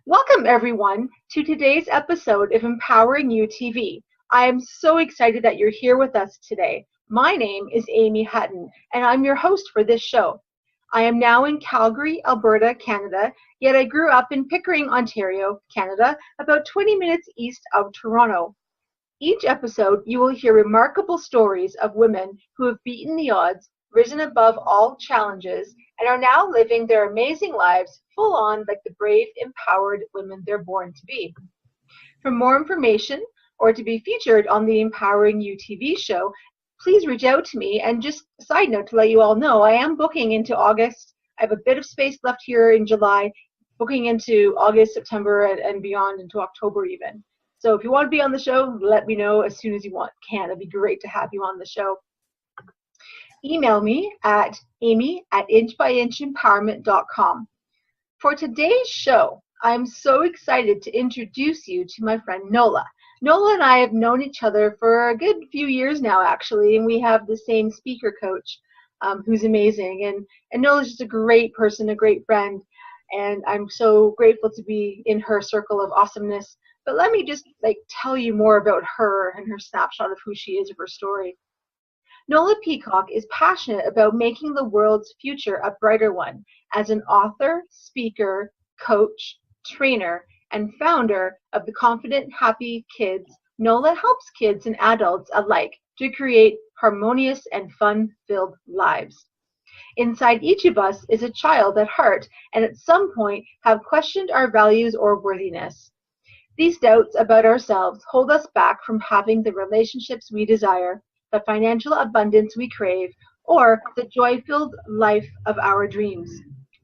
Welcome, everyone, to today's episode of Empowering You TV. I am so excited that you're here with us today. My name is Amy Hutton, and I'm your host for this show. I am now in Calgary, Alberta, Canada, yet I grew up in Pickering, Ontario, Canada, about 20 minutes east of Toronto. Each episode, you will hear remarkable stories of women who have beaten the odds, risen above all challenges, and are now living their amazing lives full on like the brave, empowered women they're born to be. For more information or to be featured on the Empowering You TV show, please reach out to me. And just a side note to let you all know, I am booking into August. I have a bit of space left here in July, booking into August, September, and beyond into October even. So if you want to be on the show, let me know as soon as you can. It'd be great to have you on the show. Email me at amy@inchbyinchempowerment.com. For today's show, I'm so excited to introduce you to my friend Nola. Nola and I have known each other for a good few years now, actually, and we have the same speaker coach who's amazing. And Nola's just a great person, a great friend, and I'm so grateful to be in her circle of awesomeness. But let me just tell you more about her and her snapshot of who she is, of her story. Nola Peacock is passionate about making the world's future a brighter one. As an author, speaker, coach, trainer, and founder of the Confident Happy Kids, Nola helps kids and adults alike to create harmonious and fun-filled lives. Inside each of us is a child at heart, and at some point have questioned our values or worthiness. These doubts about ourselves hold us back from having the relationships we desire, the financial abundance we crave, or the joy-filled life of our dreams.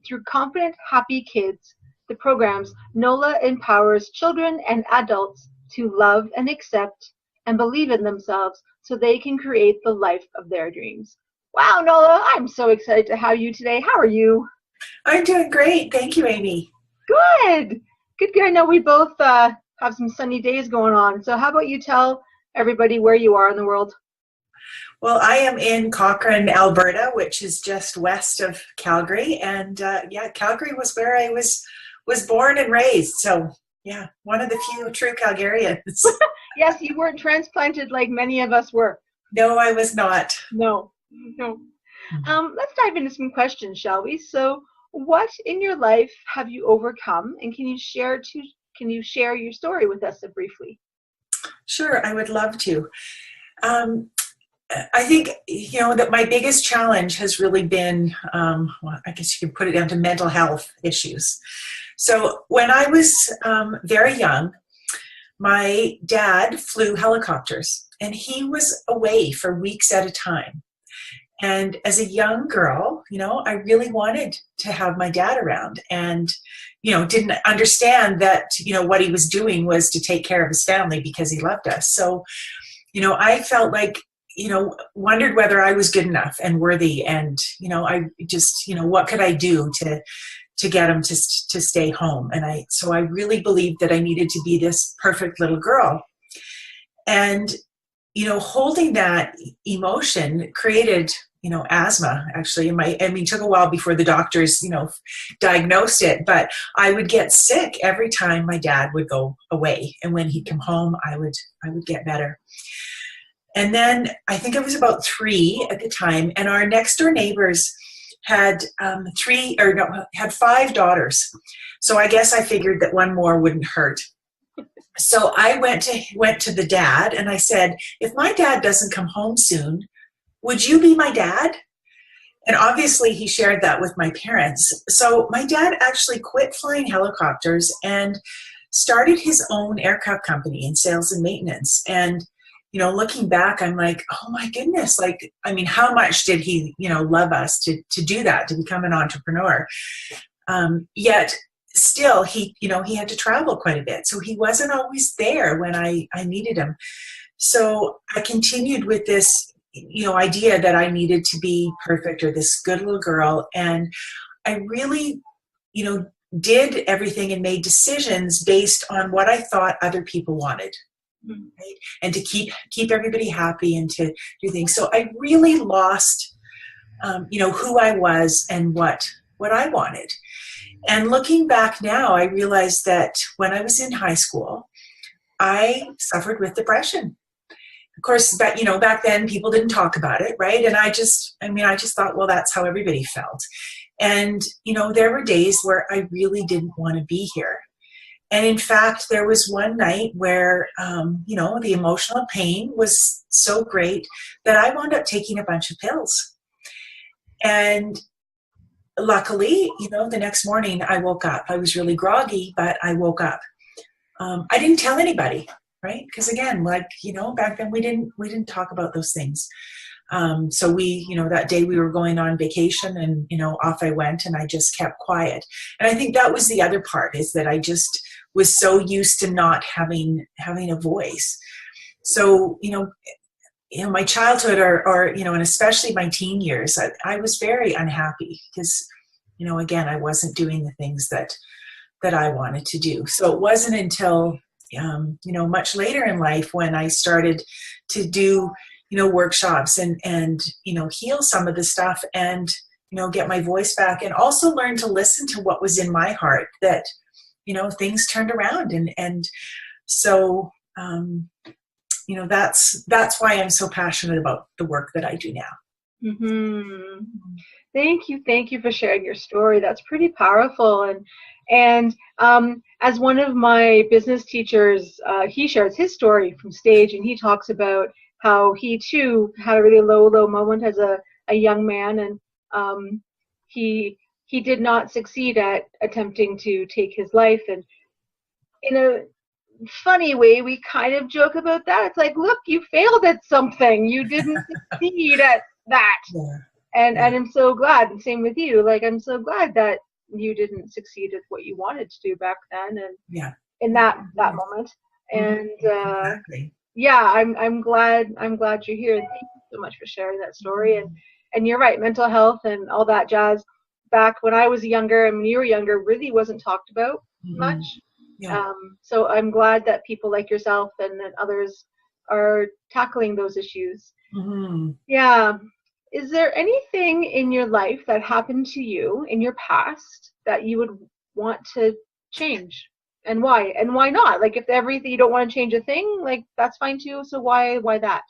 Through Confident Happy Kids, the programs, Nola empowers children and adults to love and accept and believe in themselves so they can create the life of their dreams. Wow, Nola, I'm so excited to have you today. How are you? I'm doing great. Thank you, Amy. Good. Good. I know we both have some sunny days going on. So how about you tell everybody where you are in the world? Well, I am in Cochrane, Alberta, which is just west of Calgary. And Calgary was where I was born and raised. So yeah, one of the few true Calgarians. Yes, you weren't transplanted like many of us were. No, I was not. No. Let's dive into some questions, shall we? So what in your life have you overcome? And can you share your story with us briefly? Sure, I would love to. I think, that my biggest challenge has really been, I guess you could put it down to mental health issues. So when I was very young, my dad flew helicopters and he was away for weeks at a time. And as a young girl, I really wanted to have my dad around and, didn't understand that, what he was doing was to take care of his family because he loved us. So, I felt like, wondered whether I was good enough and worthy. And, I just, what could I do to get him to stay home? And so I really believed that I needed to be this perfect little girl. And, holding that emotion created, asthma actually. It took a while before the doctors, diagnosed it, but I would get sick every time my dad would go away. And when he'd come home, I would get better. And then I think I was about 3 at the time, and our next door neighbors had 5 daughters. So I guess I figured that one more wouldn't hurt. So I went to the dad and I said, if my dad doesn't come home soon, would you be my dad? And obviously he shared that with my parents. So my dad actually quit flying helicopters and started his own aircraft company in sales and maintenance. And looking back, I'm like, oh my goodness, how much did he, love us to do that, to become an entrepreneur? Yet still, he had to travel quite a bit. So he wasn't always there when I needed him. So I continued with this, idea that I needed to be perfect or this good little girl. And I really, did everything and made decisions based on what I thought other people wanted. Right? And to keep everybody happy and to do things. So I really lost, who I was and what I wanted. And looking back now, I realized that when I was in high school, I suffered with depression. Of course, back then people didn't talk about it, right? And I just thought, well, that's how everybody felt. And, there were days where I really didn't want to be here. And in fact, there was one night where, the emotional pain was so great that I wound up taking a bunch of pills. And luckily, the next morning I woke up. I was really groggy, but I woke up. I didn't tell anybody, right? Because again, back then we didn't talk about those things. So that day we were going on vacation, and, off I went, and I just kept quiet. And I think that was the other part, is that I just was so used to not having a voice. So, my childhood and especially my teen years, I was very unhappy because, again, I wasn't doing the things that I wanted to do. So it wasn't until, much later in life when I started to do, workshops and heal some of the stuff and, get my voice back, and also learn to listen to what was in my heart, that, things turned around. And so, that's why I'm so passionate about the work that I do now. Mm-hmm. Thank you for sharing your story. That's pretty powerful. And as one of my business teachers, he shares his story from stage, and he talks about how he too had a really low moment as a young man, and he did not succeed at attempting to take his life. And in a funny way, we kind of joke about that. It's like, look, you failed at something. You didn't succeed at that. Yeah. And I'm so glad, and same with you, like, I'm so glad that you didn't succeed at what you wanted to do back then, and in that moment. And exactly. I'm glad you're here. Thank you so much for sharing that story. And you're right, mental health and all that jazz back when I was younger and when you were younger really wasn't talked about much. Yeah. So I'm glad that people like yourself and others are tackling those issues. Mm-hmm. Yeah. Is there anything in your life that happened to you in your past that you would want to change? And why? And why not? Like, if everything, you don't want to change a thing, like, that's fine too. So why that?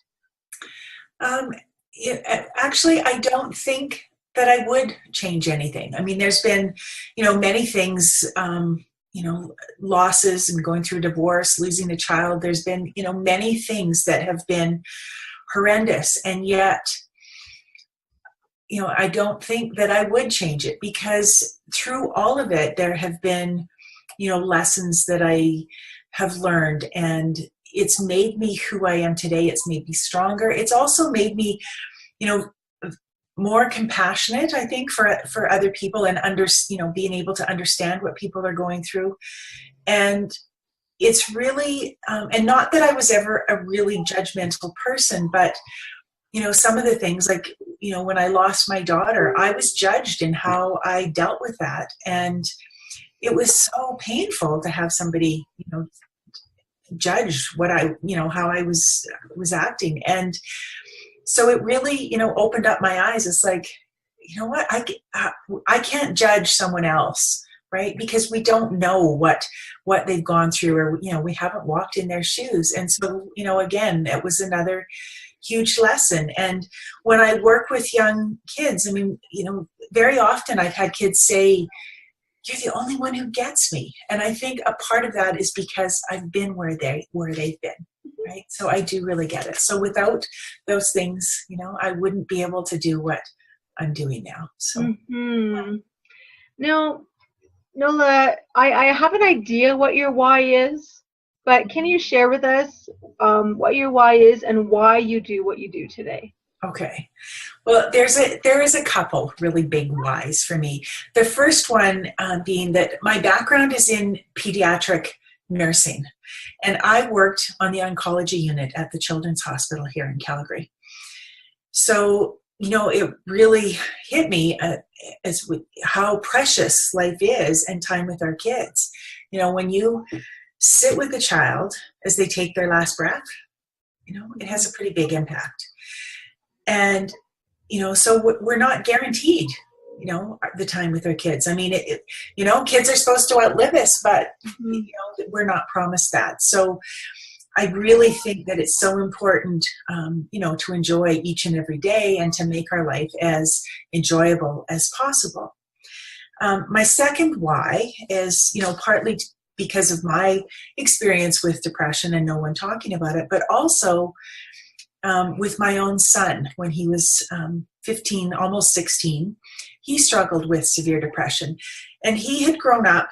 Actually, I don't think that I would change anything. I mean, there's been, many things, losses and going through a divorce, losing a child. There's been, many things that have been horrendous. And yet, I don't think that I would change it, because through all of it, there have been, lessons that I have learned, and it's made me who I am today. It's made me stronger. It's also made me, more compassionate, I think, for other people, and being able to understand what people are going through. And it's really, and not that I was ever a really judgmental person, but, some of the things, like, when I lost my daughter, I was judged in how I dealt with that. And it was so painful to have somebody, judge what how I was acting. And so it really, opened up my eyes. It's like, what, I can't judge someone else, right? Because we don't know what they've gone through, or, we haven't walked in their shoes. And so, again, it was another huge lesson. And when I work with young kids, I mean, very often I've had kids say, "You're the only one who gets me." And I think a part of that is because I've been where they've been, right? So I do really get it. So without those things, I wouldn't be able to do what I'm doing now. So Now, Nola, I have an idea what your why is, but can you share with us what your why is and why you do what you do today? Okay. Well, there is a couple really big whys for me. The first one being that my background is in pediatric nursing, and I worked on the oncology unit at the Children's Hospital here in Calgary. So, it really hit me as with how precious life is and time with our kids. When you sit with a child as they take their last breath, it has a pretty big impact. And, so we're not guaranteed the time with our kids. I mean, kids are supposed to outlive us, but we're not promised that. So I really think that it's so important, to enjoy each and every day and to make our life as enjoyable as possible. My second why is, partly because of my experience with depression and no one talking about it, but also with my own son when he was 15, almost 16. He struggled with severe depression, and he had grown up,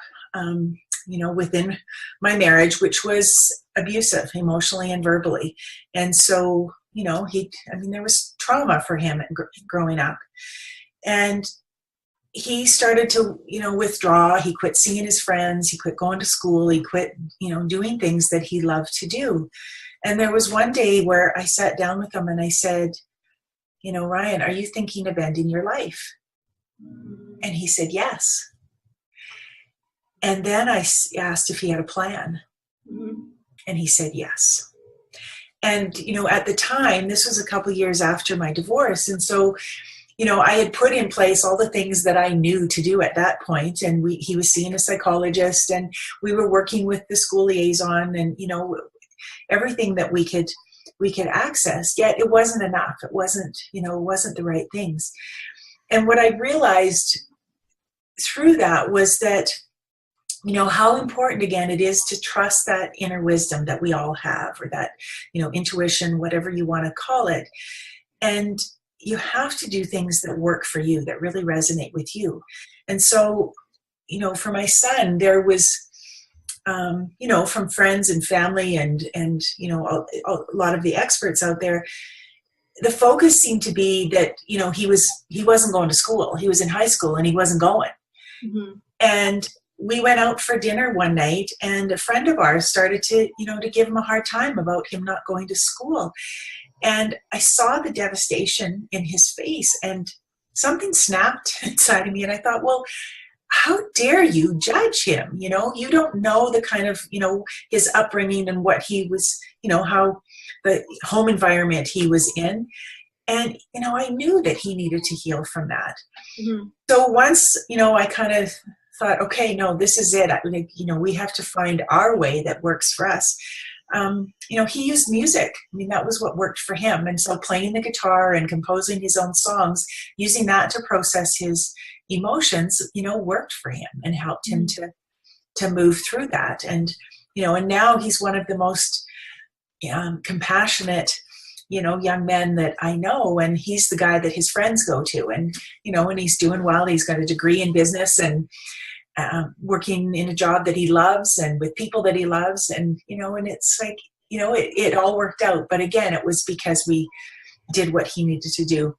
within my marriage, which was abusive emotionally and verbally. And so, there was trauma for him growing up. And he started to, withdraw. He quit seeing his friends. He quit going to school. He quit, doing things that he loved to do. And there was one day where I sat down with him and I said, Ryan, are you thinking of ending your life? And he said, yes. And then I asked if he had a plan. And he said, yes. And, at the time, this was a couple years after my divorce. And so, I had put in place all the things that I knew to do at that point. And he was seeing a psychologist, and we were working with the school liaison, and, everything that we could access. Yet it wasn't enough. It wasn't the right things. And what I realized through that was that, how important, again, it is to trust that inner wisdom that we all have, or that, intuition, whatever you want to call it. And you have to do things that work for you, that really resonate with you. And so, for my son, there was, from friends and family and a lot of the experts out there, the focus seemed to be that, he wasn't going to school. He was in high school and he wasn't going. And we went out for dinner one night, and a friend of ours started to give him a hard time about him not going to school. And I saw the devastation in his face, and something snapped inside of me. And I thought, well, how dare you judge him? You don't know the kind of, his upbringing and what he was, how the home environment he was in. And, I knew that he needed to heal from that. So once, I kind of thought, okay, no, this is it. We have to find our way that works for us. He used music. That was what worked for him. And so playing the guitar and composing his own songs, using that to process his emotions, worked for him and helped him to move through that. And, and now he's one of the most compassionate, young men that I know. And he's the guy that his friends go to. And, and he's doing well. He's got a degree in business and working in a job that he loves and with people that he loves. And, and it's like, it all worked out. But again, it was because we did what he needed to do.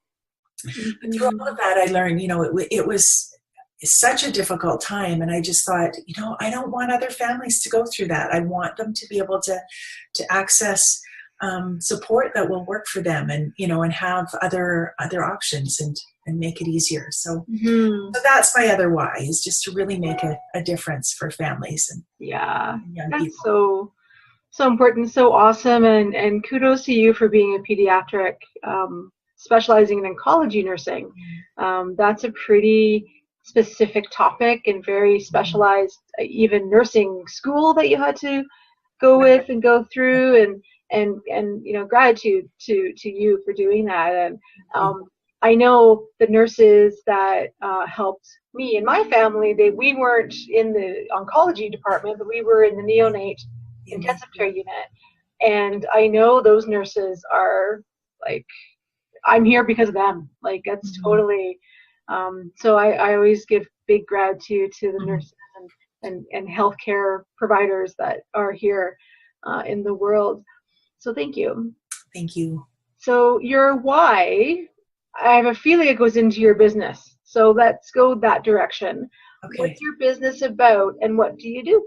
But through all of that, I learned, it was such a difficult time. And I just thought, I don't want other families to go through that. I want them to be able to access support that will work for them, and, and have other options and make it easier. So, so that's my other why, is just to really make a difference for families and young that's people. So important, so awesome. And kudos to you for being a pediatric, specializing in oncology nursing. That's a pretty specific topic and very specialized, even nursing school that you had to go with and go through, and gratitude to you for doing that. And I know the nurses that helped me and my family, we weren't in the oncology department, but we were in the neonate intensive care unit. And I know those nurses are like, I'm here because of them. Like, that's totally, so I always give big gratitude to the nurses and healthcare providers that are here in the world. So thank you. Thank you. So your why, I have a feeling it goes into your business. So let's go that direction. Okay. What's your business about, and what do you do?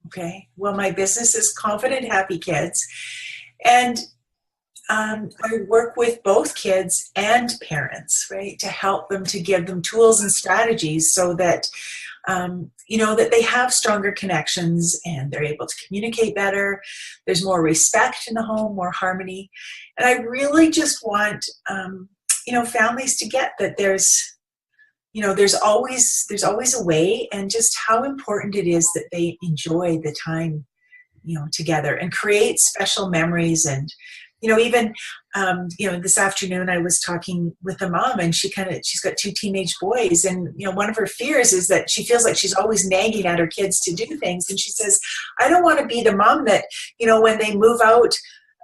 Okay. Well, my business is Confident Happy Kids. And I work with both kids and parents, right, to help them, to give them tools and strategies so that, that they have stronger connections and they're able to communicate better. There's more respect in the home, more harmony. And I really just want, families to get that there's there's always a way, and just how important it is that they enjoy the time, together, and create special memories. And even this afternoon I was talking with a mom, and she's got two teenage boys, and one of her fears is that she feels like she's always nagging at her kids to do things. And she says, I don't want to be the mom that when they move out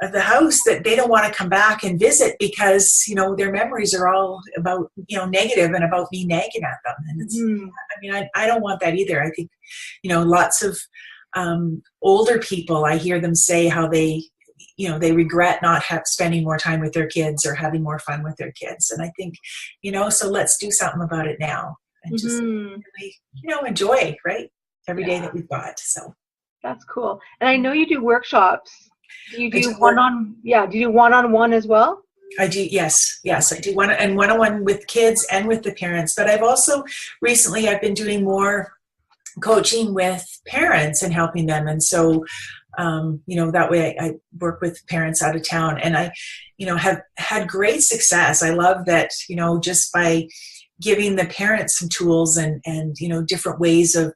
of the house, that they don't want to come back and visit because their memories are all about negative and about me nagging at them. And it's I don't want that either. I think lots of older people, I hear them say how they they regret not spending more time with their kids or having more fun with their kids. And I think so let's do something about it now, and just really enjoy every day that we've got. So that's cool. And I know you do workshops. Do you do one-on-one as well? I do, yes, I do one-on-one with kids and with the parents. But I've also recently I've been doing more coaching with parents and helping them. And so that way I work with parents out of town, and I have had great success. I love that just by giving the parents some tools and different ways of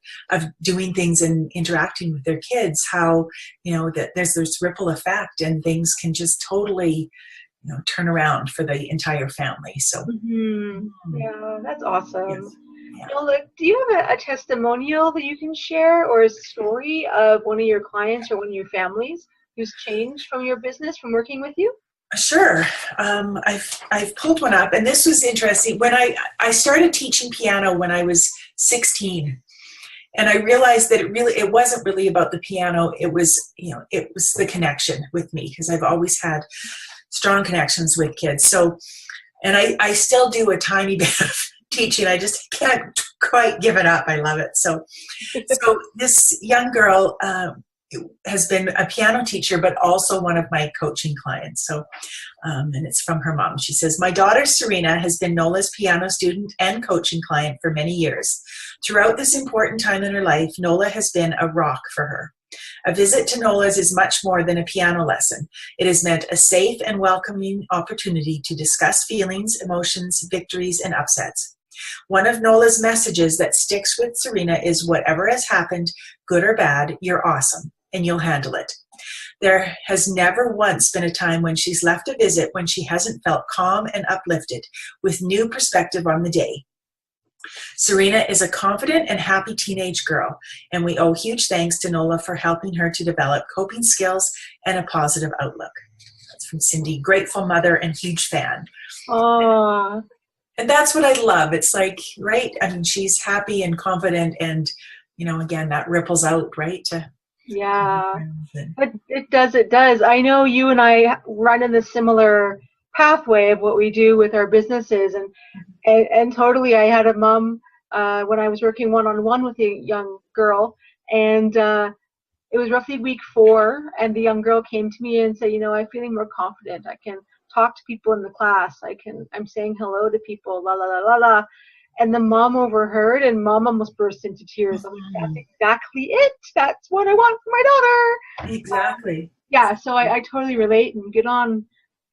doing things and interacting with their kids, how that there's this ripple effect, and things can just totally turn around for the entire family. So yeah, that's awesome. Yes. Yeah. Nola, do you have a testimonial that you can share, or a story of one of your clients or one of your families who's changed from your business from working with you? Sure. I've pulled one up, and this was interesting. When I started teaching piano when I was 16, and I realized that it wasn't really about the piano. It was the connection with me, because I've always had strong connections with kids. So, and I still do a tiny bit of teaching. I just can't quite give it up. I love it. So this young girl has been a piano teacher, but also one of my coaching clients. So, and it's from her mom. She says, my daughter Serena has been Nola's piano student and coaching client for many years. Throughout this important time in her life, Nola has been a rock for her. A visit to Nola's is much more than a piano lesson. It has meant a safe and welcoming opportunity to discuss feelings, emotions, victories, and upsets. One of Nola's messages that sticks with Serena is, whatever has happened, good or bad, you're awesome, and you'll handle it. There has never once been a time when she's left a visit when she hasn't felt calm and uplifted, with new perspective on the day. Serena is a confident and happy teenage girl, and we owe huge thanks to Nola for helping her to develop coping skills and a positive outlook. That's from Cindy, grateful mother and huge fan. Aww. And that's what I love. It's like, right? I mean, she's happy and confident, and, again, that ripples out, right? Yeah, but it does. I know you and I run in the similar pathway of what we do with our businesses, and totally. I had a mom when I was working one-on-one with a young girl, and it was roughly week 4, and the young girl came to me and said, I'm feeling more confident. I can talk to people in the class. I'm saying hello to people, la la la la la. And the mom overheard, and mom almost burst into tears. I'm like, that's exactly it. That's what I want for my daughter. Exactly. Yeah, so I totally relate, and get on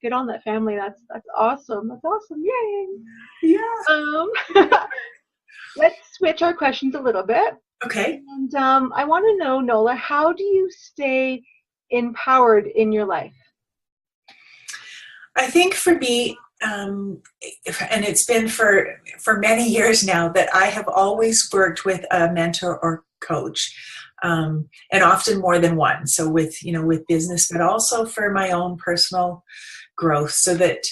that family. That's awesome. That's awesome. Yay. Yeah. Let's switch our questions a little bit. Okay. And I want to know, Nola, how do you stay empowered in your life? I think for me, and it's been for many years now, that I have always worked with a mentor or coach, and often more than one. So with business, but also for my own personal growth, so that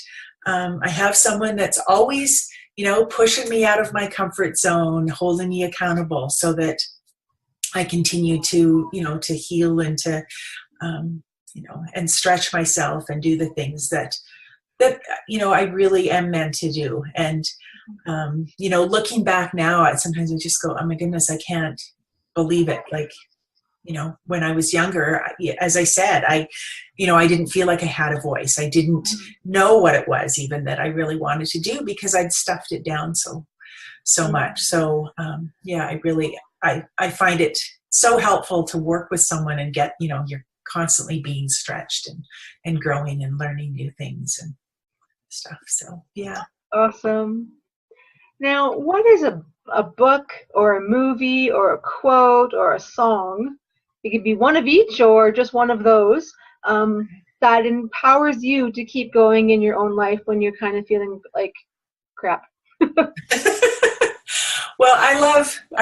I have someone that's always pushing me out of my comfort zone, holding me accountable, so that I continue to to heal and to and stretch myself and do the things that I really am meant to do. And looking back now, sometimes I just go, oh my goodness, I can't believe it. Like, when I was younger, as I said, I didn't feel like I had a voice. I didn't know what it was even that I really wanted to do, because I'd stuffed it down so much. So I find it so helpful to work with someone and get, you're constantly being stretched and growing and learning new things and stuff. So, yeah. Awesome. Now, what is a book or a movie or a quote or a song? It could be one of each or just one of those that empowers you to keep going in your own life when you're kind of feeling like crap. Well, I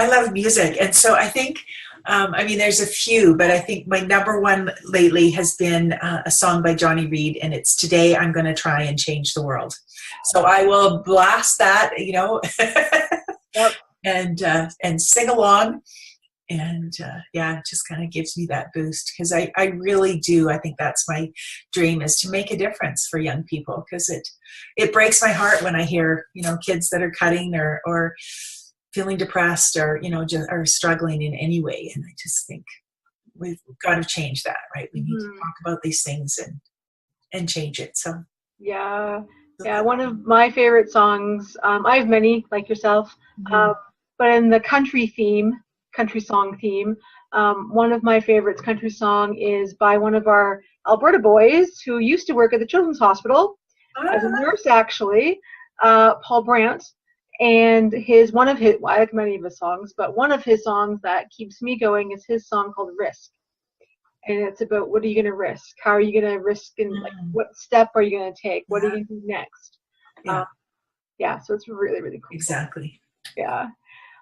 love music, and so I think I mean there's a few, but I think my number one lately has been a song by Johnny Reed, and it's "Today I'm Going to Try and Change the World." So I will blast that, Yep. and sing along, and yeah, it just kind of gives me that boost because I really do. I think that's my dream, is to make a difference for young people, because it breaks my heart when I hear kids that are cutting or feeling depressed or just are struggling in any way. And I just think we've got to change that, right? We need to talk about these things and change it. So yeah, one of my favorite songs, I have many like yourself, but in the country song theme, one of my favorites country song is by one of our Alberta boys who used to work at the Children's Hospital as a nurse, actually, Paul Brandt. And one of his, well, I like many of his songs, but one of his songs that keeps me going is his song called Risk. And it's about, what are you going to risk? How are you going to risk, and like, what step are you going to take? What are you going to do next? So it's really, really cool. Exactly. Yeah.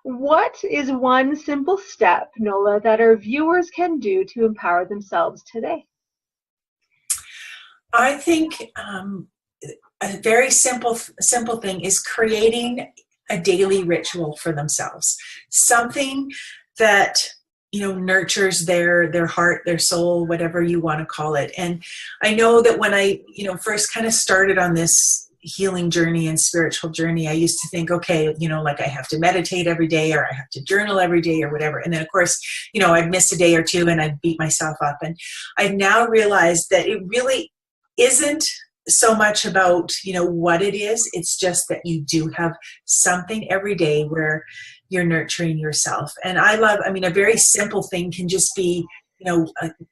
What is one simple step, Nola, that our viewers can do to empower themselves today? I think a very simple thing is creating a daily ritual for themselves, something that nurtures their heart, their soul, whatever you want to call it. And I know that when I first kind of started on this healing journey and spiritual journey, I used to think, okay, like I have to meditate every day, or I have to journal every day, or whatever. And then of course, I'd miss a day or two and I'd beat myself up. And I've now realized that it really isn't so much about what it is. It's just that you do have something every day where you're nurturing yourself. And a very simple thing can just be,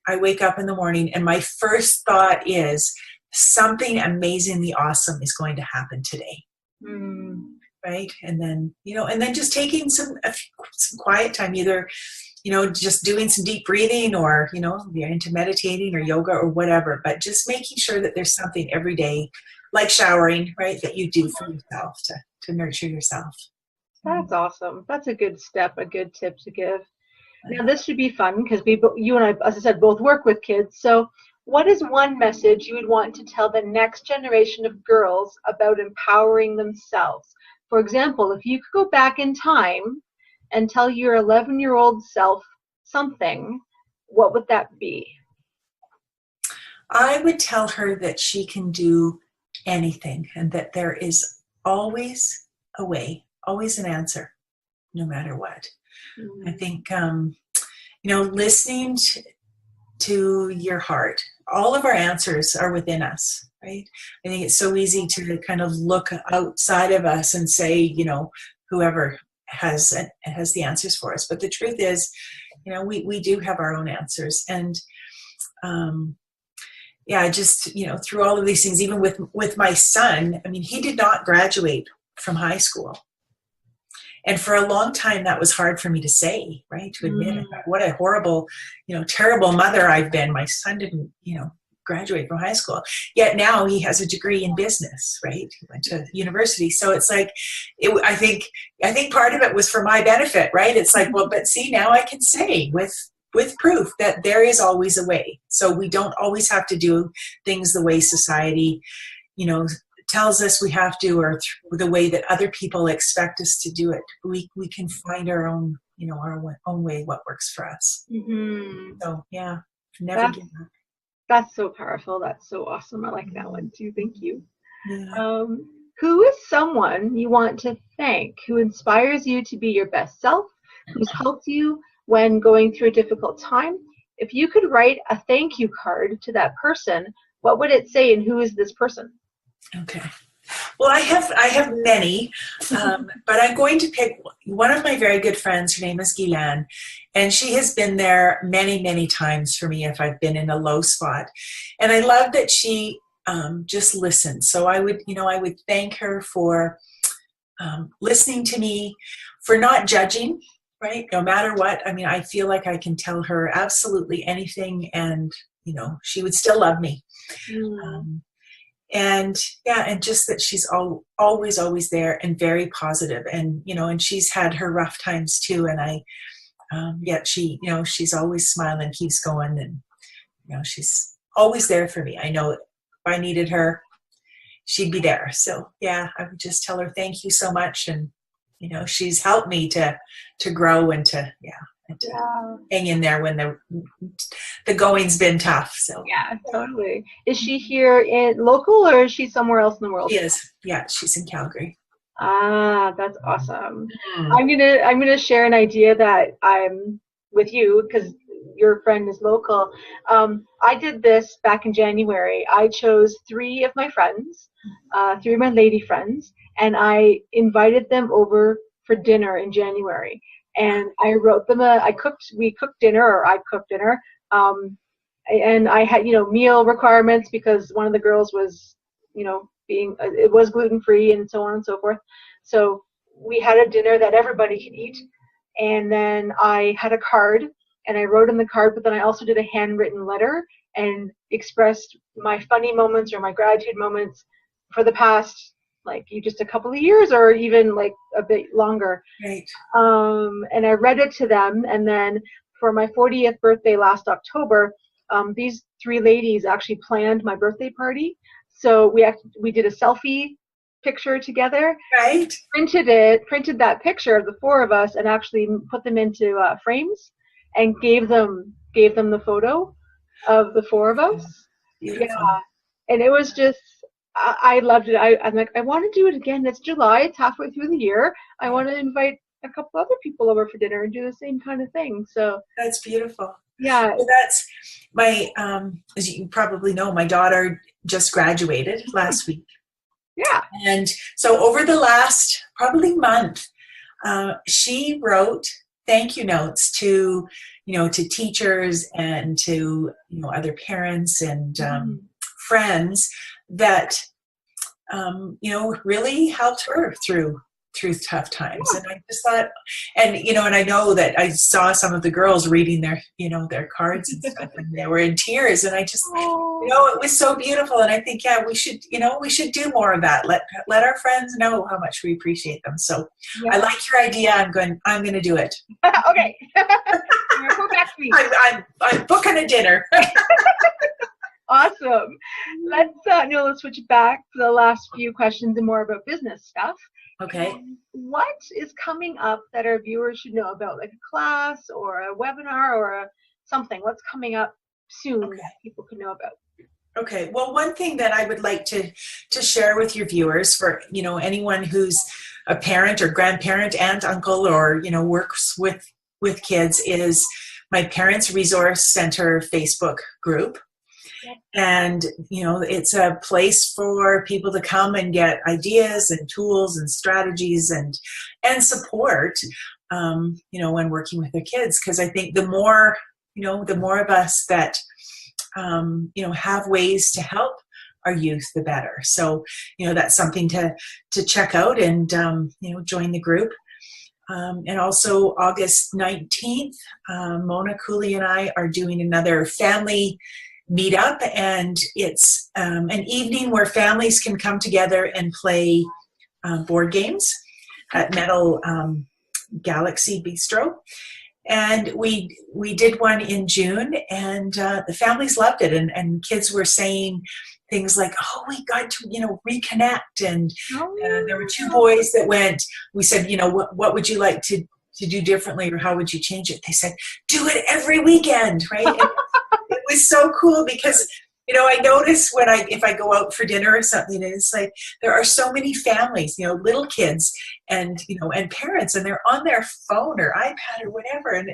I wake up in the morning and my first thought is something amazingly awesome is going to happen today. Right? And then just taking some quiet time, either just doing some deep breathing, or, you're into meditating or yoga or whatever, but just making sure that there's something every day, like showering, right, that you do for yourself to nurture yourself. That's awesome. That's a good step, a good tip to give. Now, this should be fun because you and I, as I said, both work with kids. So what is one message you would want to tell the next generation of girls about empowering themselves? For example, if you could go back in time and tell your 11-year-old self something, what would that be? I would tell her that she can do anything, and that there is always a way, always an answer, no matter what. I think, listening to your heart, all of our answers are within us, right? I think it's so easy to kind of look outside of us and say, whoever has the answers for us. But the truth is, we do have our own answers. And just, through all of these things, even with my son, he did not graduate from high school. And for a long time, that was hard for me to say, right? To admit what a horrible, terrible mother I've been. My son didn't, graduate from high school. Yet now he has a degree in business, right? He went to university. So it's like, I think part of it was for my benefit, right? It's like, well, but see, now I can say with proof that there is always a way. So we don't always have to do things the way society, tells us we have to, or the way that other people expect us to do it. We can find our own, our own way, what works for us. So yeah, never give up. That's so powerful. That's so awesome. I like that one too. Thank you. Yeah. Who is someone you want to thank, who inspires you to be your best self, who's helped you when going through a difficult time? If you could write a thank you card to that person, what would it say, and who is this person? Okay. Well, I have many, but I'm going to pick one of my very good friends. Her name is Guylaine, and she has been there many, many times for me if I've been in a low spot. And I love that she just listens. So I would thank her for listening to me, for not judging, right? No matter what. I mean, I feel like I can tell her absolutely anything, and, she would still love me. Mm. And yeah, and just that she's always there and very positive, and and she's had her rough times too, and yet she's always smiling, keeps going, and she's always there for me. I know if I needed her, she'd be there. So yeah, I would just tell her thank you so much, and she's helped me to grow and to hang in there when the going's been tough. So yeah, totally. Is she here in local, or is she somewhere else in the world? she is. Yeah, she's in Calgary. Ah, that's awesome. I'm gonna share an idea that I'm with you, because your friend is local. I did this back in January. I chose 3 of my friends, 3 of my lady friends, and I invited them over for dinner in January. And I wrote them we cooked dinner, or I cooked dinner. And I had, meal requirements, because one of the girls was, it was gluten-free and so on and so forth. So we had a dinner that everybody could eat. And then I had a card, and I wrote in the card, but then I also did a handwritten letter and expressed my funny moments or my gratitude moments for the past, just a couple of years, or even a bit longer. Right. And I read it to them. And then for my 40th birthday last October, these 3 ladies actually planned my birthday party. So we did a selfie picture together. Right. Printed that picture of the 4 of us, and actually put them into frames, and gave them the photo of the 4 of us. Beautiful. Yeah. And it was just, I loved it. I'm like, I want to do it again. It's July. It's halfway through the year. I want to invite a couple other people over for dinner and do the same kind of thing. So that's beautiful. Yeah. Well, that's my, as you probably know, my daughter just graduated last week. Yeah. And so over the last probably month, she wrote thank you notes to, to teachers and to, other parents and friends that, really helped her through tough times. And I just thought, and I know that I saw some of the girls reading their their cards and stuff, and they were in tears, and I just it was so beautiful. And I think we should do more of that. Let our friends know how much we appreciate them. So I like your idea. I'm going to do it. Okay. Report back to me. I'm booking a dinner. Awesome. Let's switch back to the last few questions and more about business stuff. Okay. What is coming up that our viewers should know about, like a class or a webinar or something? What's coming up soon that people can know about? Okay. Well, one thing that I would like to share with your viewers, for anyone who's a parent or grandparent, aunt, uncle, or works with kids, is my Parents Resource Center Facebook group. And, it's a place for people to come and get ideas and tools and strategies and support, when working with their kids. Because I think the more of us that, have ways to help our youth, the better. So, that's something to check out and, join the group. And also August 19th, Mona Cooley and I are doing another family meetup, and it's an evening where families can come together and play board games at Metal Galaxy Bistro. And we did one in June, and the families loved it, and kids were saying things like, "Oh, we got to reconnect." And there were 2 boys that went. We said, what would you like to do differently, or how would you change it? They said, "Do it every weekend," right? And it was so cool because, I notice if I go out for dinner or something, and it's like there are so many families, little kids and, and parents, and they're on their phone or iPad or whatever. And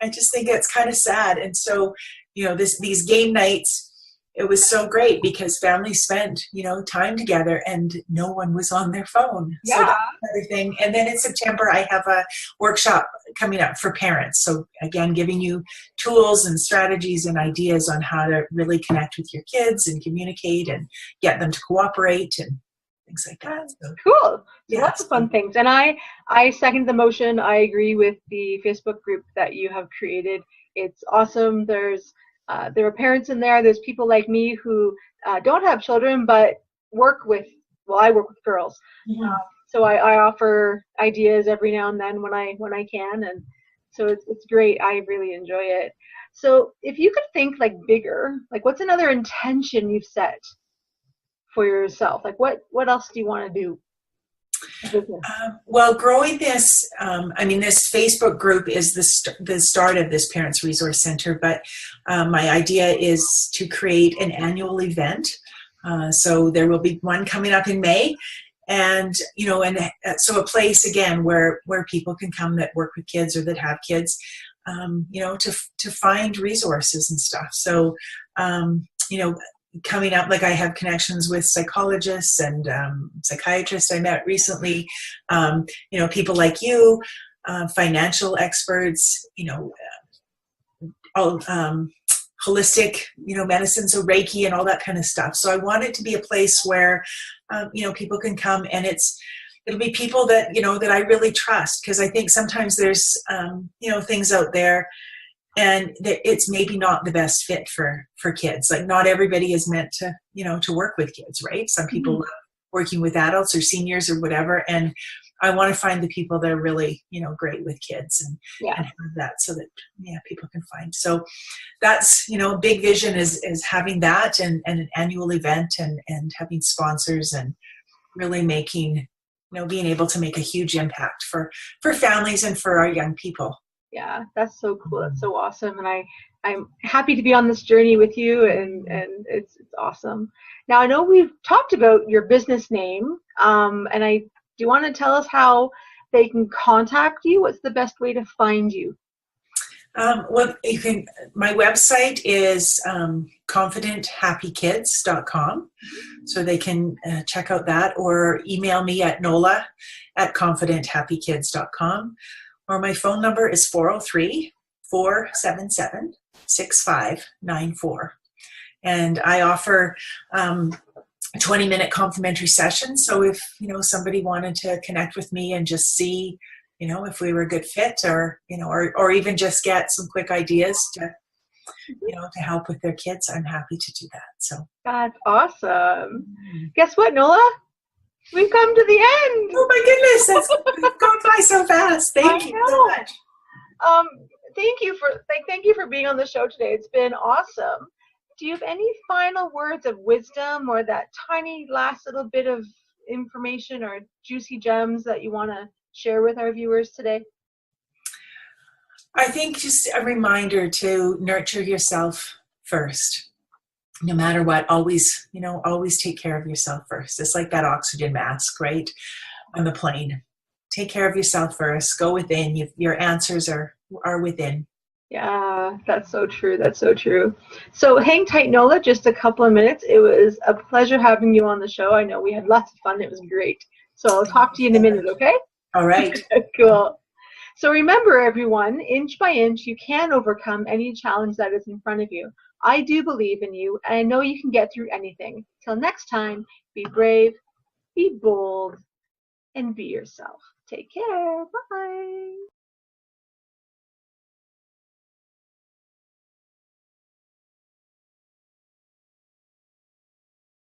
I just think it's kind of sad. And so, these game nights, it was so great because families spent, time together and no one was on their phone. Yeah. So that's another thing. And then in September, I have a workshop coming up for parents. So again, giving you tools and strategies and ideas on how to really connect with your kids and communicate and get them to cooperate and things like that. So, Cool. So yeah. lots of fun things. And I second the motion. I agree with the Facebook group that you have created. It's awesome. There are parents in there. There's people like me who don't have children, but I work with girls. Mhm. So I offer ideas every now and then when I can. And so it's great. I really enjoy it. So if you could think like bigger, like what's another intention you've set for yourself? Like what else do you want to do? Well, growing this, this Facebook group is the start of this Parents Resource Center, but my idea is to create an annual event. So there will be one coming up in May, and so a place again where people can come that work with kids or that have kids, to find resources and stuff. So coming up, like I have connections with psychologists and psychiatrists I met recently, people like you, financial experts, all holistic, medicine, so Reiki and all that kind of stuff. So I want it to be a place where, people can come, and it'll be people that, that I really trust, because I think sometimes there's, things out there, and it's maybe not the best fit for kids. Like not everybody is meant to, to work with kids, right? Some people love working with adults or seniors or whatever. And I want to find the people that are really, great with kids and have that, so that, people can find. So that's, a big vision is having that and an annual event and having sponsors and really making, being able to make a huge impact for families and for our young people. Yeah, that's so cool. That's so awesome. And I'm happy to be on this journey with you, and it's awesome. Now, I know we've talked about your business name, and do you want to tell us how they can contact you? What's the best way to find you? Well, my website is confidenthappykids.com. So they can check out that, or email me at nola@confidenthappykids.com. Or my phone number is 403-477-6594. And I offer 20-minute complimentary sessions. So if, somebody wanted to connect with me and just see, if we were a good fit, or, or even just get some quick ideas to help with their kids, I'm happy to do that. So that's awesome. Guess what, Nola? We've come to the end. Oh my goodness, that's gone by so fast. Thank you so much. Thank you for being on the show today. It's been awesome. Do you have any final words of wisdom, or that tiny last little bit of information or juicy gems that you want to share with our viewers today? I think just a reminder to nurture yourself first. No matter what, always take care of yourself first. It's like that oxygen mask, right, on the plane. Take care of yourself first. Go within. Your answers are within. Yeah, that's so true. That's so true. So hang tight, Nola, just a couple of minutes. It was a pleasure having you on the show. I know we had lots of fun. It was great. So I'll talk to you in a minute, okay? All right. Cool. So remember, everyone, inch by inch, you can overcome any challenge that is in front of you. I do believe in you, and I know you can get through anything. Till next time, be brave, be bold, and be yourself. Take care. Bye.